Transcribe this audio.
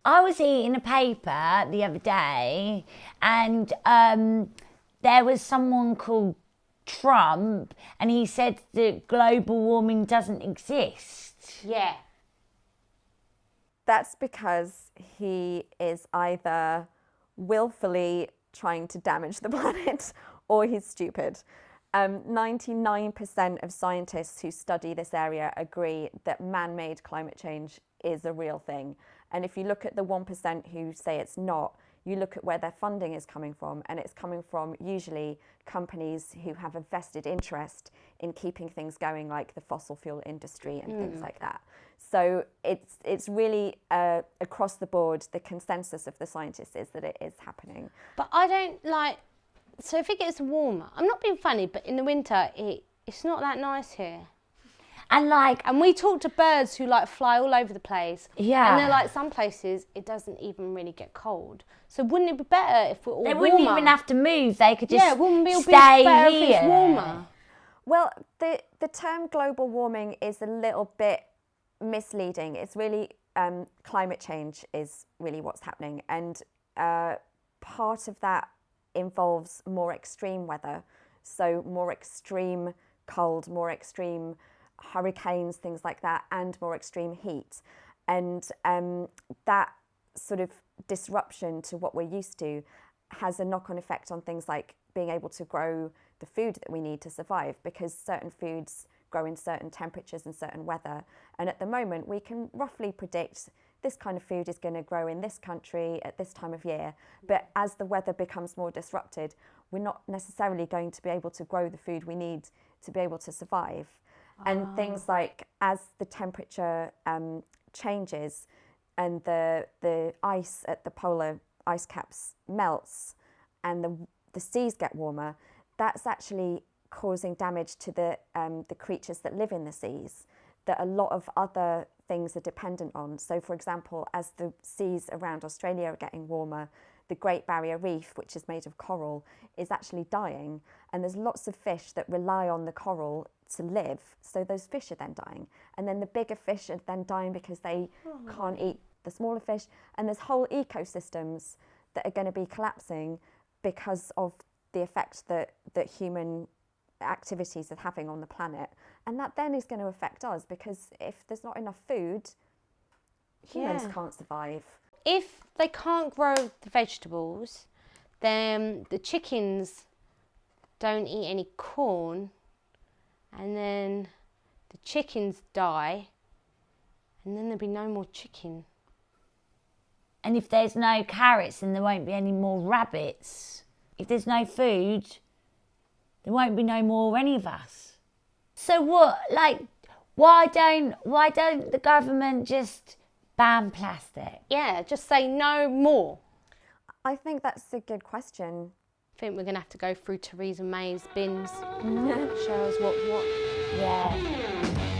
I was eating a paper the other day, and there was someone called Trump, and he said that global warming doesn't exist. Yeah. That's because he is either willfully trying to damage the planet or he's stupid. 99% of scientists who study this area agree that man-made climate change is a real thing. And if you look at the 1% who say it's not, you look at where their funding is coming from, and it's coming from usually companies who have a vested interest in keeping things going, like the fossil fuel industry and things like that. So it's really across the board, the consensus of the scientists is that it is happening. But I don't like, so if it gets warmer, I'm not being funny, but in the winter, it's not that nice here. And we talk to birds who like fly all over the place. Yeah. And they're like, some places it doesn't even really get cold. So wouldn't it be better if we're all warmer? They wouldn't even have to move. They could just wouldn't it be stay better here. if it's warmer? Well, the term global warming is a little bit misleading. It's really climate change is really what's happening, and part of that involves more extreme weather, so more extreme cold, more extreme hurricanes, things like that, and more extreme heat. And that sort of disruption to what we're used to has a knock-on effect on things like being able to grow the food that we need to survive, because certain foods grow in certain temperatures and certain weather. And at the moment, we can roughly predict this kind of food is going to grow in this country at this time of year. But as the weather becomes more disrupted, we're not necessarily going to be able to grow the food we need to be able to survive. And things like, as the temperature changes and the ice at the polar ice caps melts and the seas get warmer, that's actually causing damage to the creatures that live in the seas that a lot of other things are dependent on. So, for example, as the seas around Australia are getting warmer, the Great Barrier Reef, which is made of coral, is actually dying. And there's lots of fish that rely on the coral to live. So those fish are then dying. And then the bigger fish are then dying because they can't eat the smaller fish. And there's whole ecosystems that are going to be collapsing because of the effect that human activities are having on the planet. And that then is going to affect us, because if there's not enough food, humans can't survive. If they can't grow the vegetables, then the chickens don't eat any corn, and then the chickens die, and then there'll be no more chicken. And if there's no carrots, then there won't be any more rabbits. If there's no food, there won't be no more any of us. So what, like, why don't the government just ban plastic? Yeah, just say no more. I think that's a good question. I think we're going to have to go through Theresa May's bins. Show us what. Yeah.